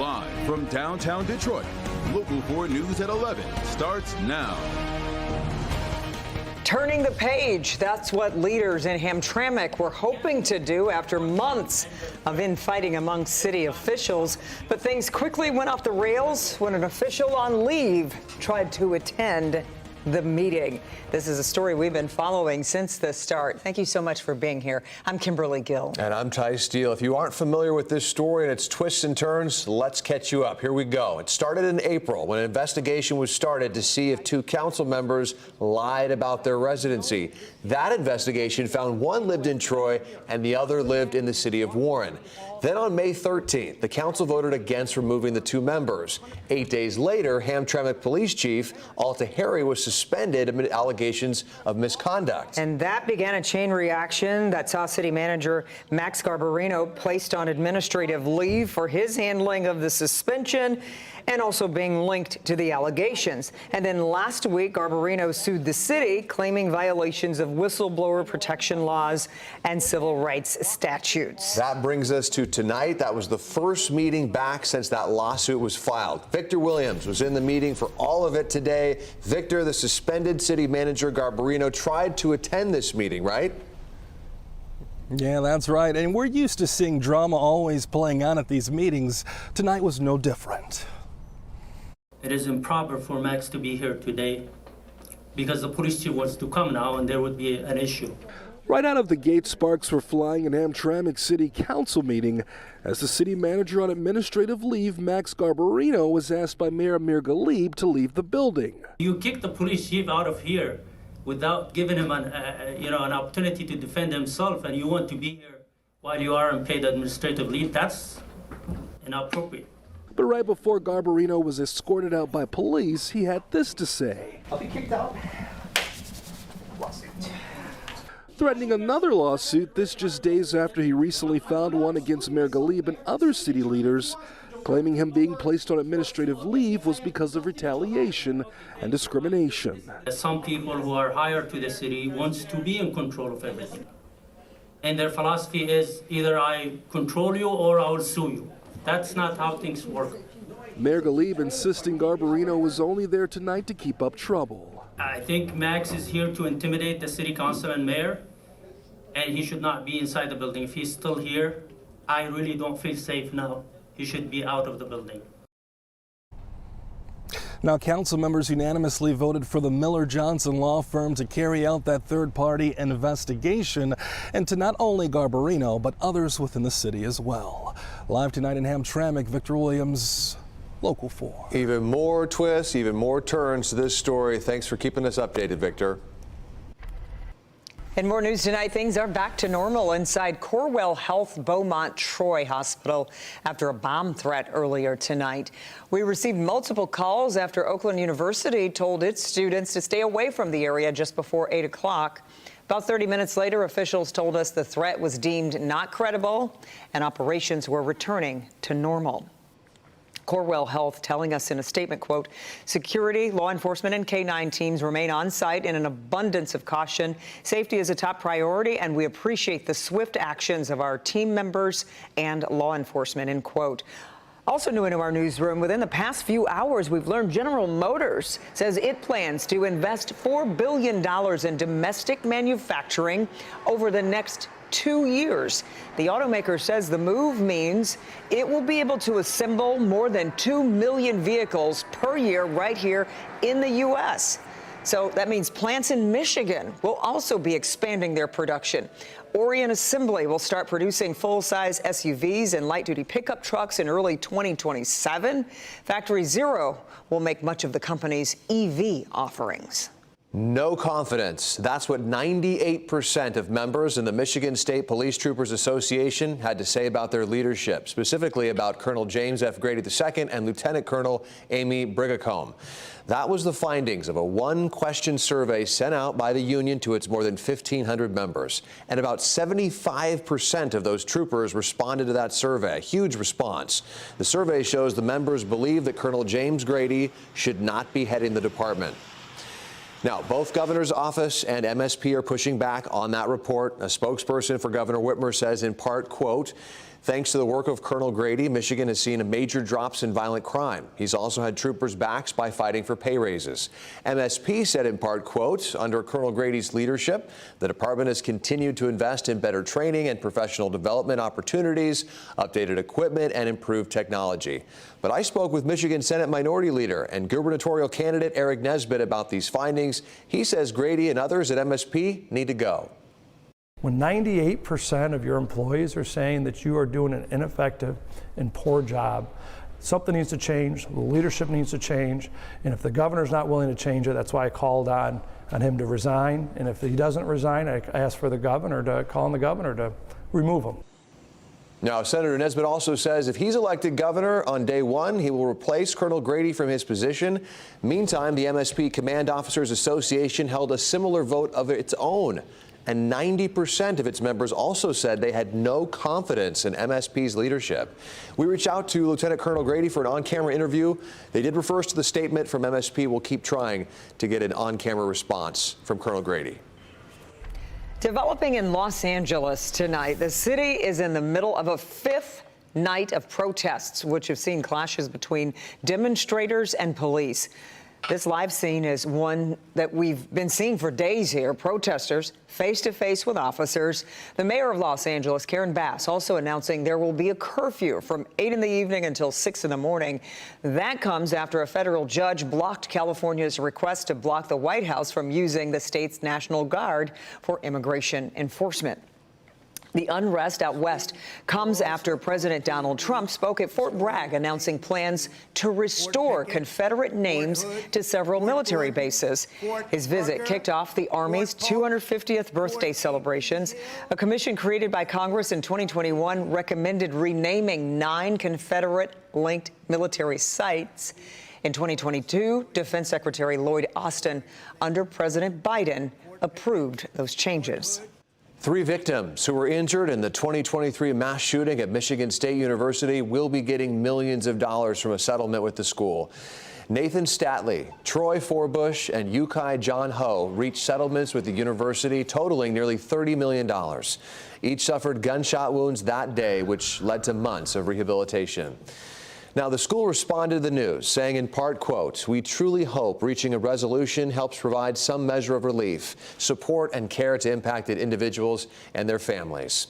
Live from downtown Detroit, Local 4 News at 11 starts now. Turning the page, that's what leaders in Hamtramck were hoping to do after months of infighting among city officials. But things quickly went off the rails when an official on leave tried to attend the meeting. This is a story we've been following since the start. Thank you so much for being here. I'm Kimberly Gill. And I'm Ty Steele. If you aren't familiar with this story and its twists and turns, let's catch you up. Here we go. It started in April when an investigation was started to see if two council members lied about their residency. That investigation found one lived in Troy and the other lived in the city of Warren. Then on May 13th, the council voted against removing the two members. 8 days later, Hamtramck Police Chief Alta Harry was suspended amid allegations of misconduct. And that began a chain reaction that saw City Manager Max Garbarino placed on administrative leave for his handling of the suspension and also being linked to the allegations. And then last week, Garbarino sued the city, claiming violations of whistleblower protection laws and civil rights statutes. That brings us to tonight. That was the first meeting back since that lawsuit was filed. Victor Williams was in the meeting for all of it today. Victor, the suspended city manager Garbarino tried to attend this meeting, right? Yeah, that's right. And we're used to seeing drama always playing on at these meetings. Tonight was no different. It is improper for Max to be here today because the police chief wants to come now and there would be an issue. Right out of the gate, sparks were flying in Hamtramck City Council meeting as the city manager on administrative leave, Max Garbarino, was asked by Mayor Amir Ghalib to leave the building. You kick the police chief out of here without giving him an opportunity to defend himself, and you want to be here while you are on paid administrative leave. That's inappropriate. But right before Garbarino was escorted out by police, he had this to say. I'll be kicked out. Threatening another lawsuit, this just days after he recently filed one against Mayor Ghalib and other city leaders, claiming him being placed on administrative leave was because of retaliation and discrimination. Some people who are hired to the city wants to be in control of everything. And their philosophy is either I control you or I will sue you. That's not how things work. Mayor Ghalib insisting Garbarino was only there tonight to keep up trouble. I think Max is here to intimidate the city council and mayor, and he should not be inside the building. If he's still here, I really don't feel safe now. He should be out of the building. Now, council members unanimously voted for the Miller-Johnson law firm to carry out that third-party investigation into not only Garbarino, but others within the city as well. Live tonight in Hamtramck, Victor Williams, Local 4. Even more twists, even more turns to this story. Thanks for keeping us updated, Victor. In more news tonight, things are back to normal inside Corewell Health Beaumont Troy Hospital after a bomb threat earlier tonight. We received multiple calls after Oakland University told its students to stay away from the area just before 8 o'clock. About 30 minutes later, officials told us the threat was deemed not credible and operations were returning to normal. Corewell Health telling us in a statement, quote, security, law enforcement, and K-9 teams remain on site in an abundance of caution. Safety is a top priority, and we appreciate the swift actions of our team members and law enforcement, end quote. Also new into our newsroom, within the past few hours, we've learned General Motors says it plans to invest $4 billion in domestic manufacturing over the next 2 years. The automaker says the move means it will be able to assemble more than 2 million vehicles per year right here in the U.S. So that means plants in Michigan will also be expanding their production. Orion Assembly will start producing full-size SUVs and light-duty pickup trucks in early 2027. Factory Zero will make much of the company's EV offerings. No confidence. That's what 98% of members in the Michigan State Police Troopers Association had to say about their leadership, specifically about Colonel James F. Grady II and Lieutenant Colonel Amy Brigacombe. That was the findings of a one-question survey sent out by the union to its more than 1,500 members. And about 75% of those troopers responded to that survey, a huge response. The survey shows the members believe that Colonel James Grady should not be heading the department. Now, both governor's office and MSP are pushing back on that report. A spokesperson for Governor Whitmer says in part, quote, Thanks to the work of Colonel Grady, Michigan has seen major drops in violent crime. He's also had troopers backs by fighting for pay raises. MSP said in part, quote, under Colonel Grady's leadership, the department has continued to invest in better training and professional development opportunities, updated equipment, and improved technology. But I spoke with Michigan Senate Minority Leader and gubernatorial candidate Eric Nesbitt about these findings. He says Grady and others at MSP need to go. When 98% of your employees are saying that you are doing an ineffective and poor job, something needs to change, the leadership needs to change, and if the governor's not willing to change it, that's why I called on him to resign, and if he doesn't resign, I asked for the governor to call on the governor to remove him. Now, Senator Nesbitt also says if he's elected governor on day one, he will replace Colonel Grady from his position. Meantime, the MSP Command Officers Association held a similar vote of its own. And 90% of its members also said they had no confidence in MSP's leadership. We reached out to Lieutenant Colonel Grady for an on-camera interview. They did refer us to the statement from MSP. We'll keep trying to get an on-camera response from Colonel Grady. Developing in Los Angeles tonight, the city is in the middle of a fifth night of protests, which have seen clashes between demonstrators and police. This live scene is one that we've been seeing for days here. Protesters face-to-face with officers. The mayor of Los Angeles, Karen Bass, also announcing there will be a curfew from 8 in the evening until 6 in the morning. That comes after a federal judge blocked California's request to block the White House from using the state's National Guard for immigration enforcement. The unrest out west comes after President Donald Trump spoke at Fort Bragg, announcing plans to restore Confederate names to several military bases. His visit kicked off the Army's 250th birthday celebrations. A commission created by Congress in 2021 recommended renaming 9 Confederate-linked military sites. In 2022, Defense Secretary Lloyd Austin, under President Biden, approved those changes. 3 victims who were injured in the 2023 mass shooting at Michigan State University will be getting millions of dollars from a settlement with the school. Nathan Statley, Troy Forbush, and Yukai John Ho reached settlements with the university totaling nearly $30 million. Each suffered gunshot wounds that day, which led to months of rehabilitation. Now, the school responded to the news, saying in part, quote, we truly hope reaching a resolution helps provide some measure of relief, support, and care to impacted individuals and their families.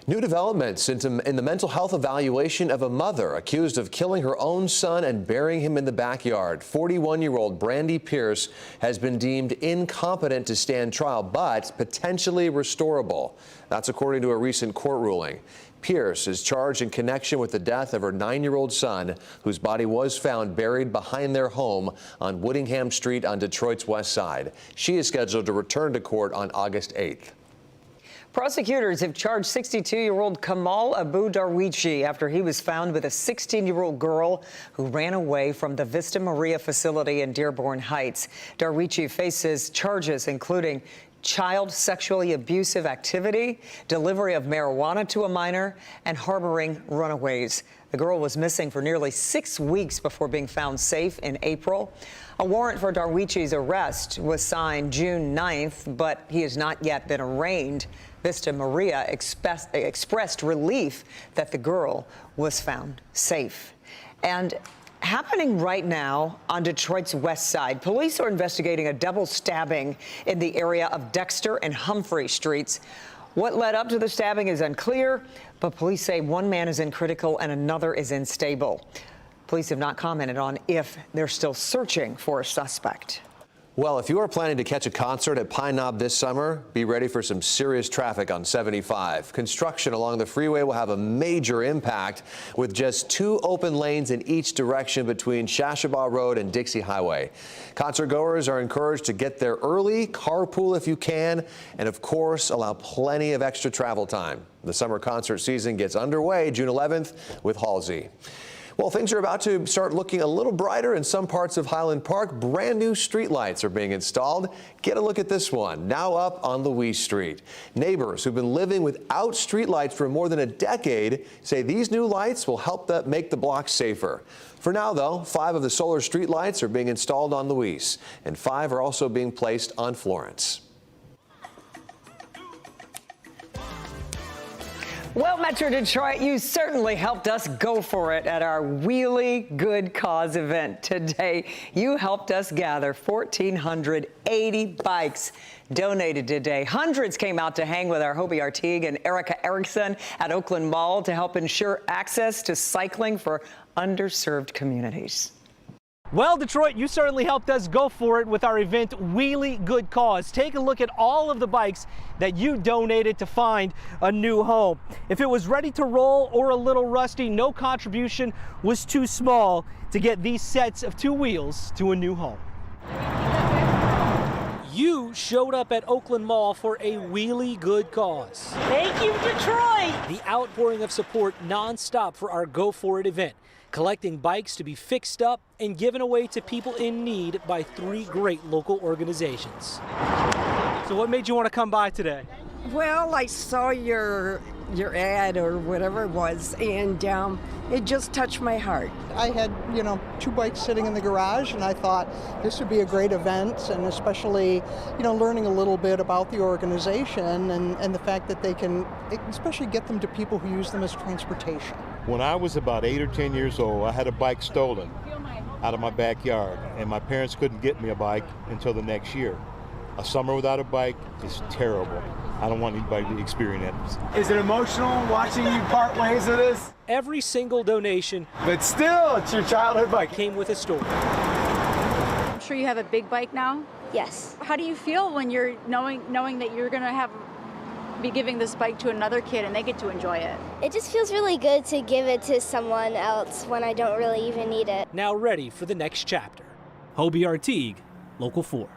New developments in the mental health evaluation of a mother accused of killing her own son and burying him in the backyard. 41-year-old Brandy Pierce has been deemed incompetent to stand trial, but potentially restorable. That's according to a recent court ruling. Pierce is charged in connection with the death of her 9-year-old son, whose body was found buried behind their home on Woodingham Street on Detroit's west side. She is scheduled to return to court on August 8th. Prosecutors have charged 62-year-old Kamal Abu Darwichi after he was found with a 16-year-old girl who ran away from the Vista Maria facility in Dearborn Heights. Darwichi faces charges including child sexually abusive activity, delivery of marijuana to a minor, and harboring runaways. The girl was missing for nearly 6 weeks before being found safe in April. A warrant for Darwichi's arrest was signed June 9th, but he has not yet been arraigned. Vista Maria expressed relief that the girl was found safe. And happening right now on Detroit's west side, police are investigating a double stabbing in the area of Dexter and Humphrey Streets. What led up to the stabbing is unclear, but police say one man is in critical and another is unstable. Police have not commented on if they're still searching for a suspect. Well, if you are planning to catch a concert at Pine Knob this summer, be ready for some serious traffic on 75. Construction along the freeway will have a major impact with just 2 open lanes in each direction between Shashabaw Road and Dixie Highway. Concert goers are encouraged to get there early, carpool if you can, and of course, allow plenty of extra travel time. The summer concert season gets underway June 11th with Halsey. Well, things are about to start looking a little brighter in some parts of Highland Park. Brand new streetlights are being installed. Get a look at this one, now up on Louise Street. Neighbors who've been living without streetlights for more than a decade say these new lights will help make the block safer. For now, though, 5 of the solar streetlights are being installed on Louise, and 5 are also being placed on Florence. Well, Metro Detroit, you certainly helped us go for it at our Really Good Cause event today. You helped us gather 1,480 bikes donated today. Hundreds came out to hang with our Hobie Artigue and Erica Erickson at Oakland Mall to help ensure access to cycling for underserved communities. Well, Detroit, you certainly helped us go for it with our event, Really Good Cause. Take a look at all of the bikes that you donated to find a new home. If it was ready to roll or a little rusty, no contribution was too small to get these sets of 2 wheels to a new home. You showed up at Oakland Mall for a really good cause. Thank you, Detroit! The outpouring of support nonstop for our Go For It event, collecting bikes to be fixed up and given away to people in need by 3 great local organizations. So what made you want to come by today? Well, I saw your ad or whatever it was, and it just touched my heart. I had, 2 bikes sitting in the garage, and I thought this would be a great event, and especially, learning a little bit about the organization and the fact that they can especially get them to people who use them as transportation. When I was about 8 or 10 years old, I had a bike stolen out of my backyard, and my parents couldn't get me a bike until the next year. A summer without a bike is terrible. I don't want anybody to experience it. Is it emotional watching you part ways with this? Every single donation, but still, it's your childhood bike, came with a story. I'm sure you have a big bike now? Yes. How do you feel when you're knowing that you're gonna be giving this bike to another kid and they get to enjoy it? It just feels really good to give it to someone else when I don't really even need it. Now ready for the next chapter. Hobie Artigue, Local 4.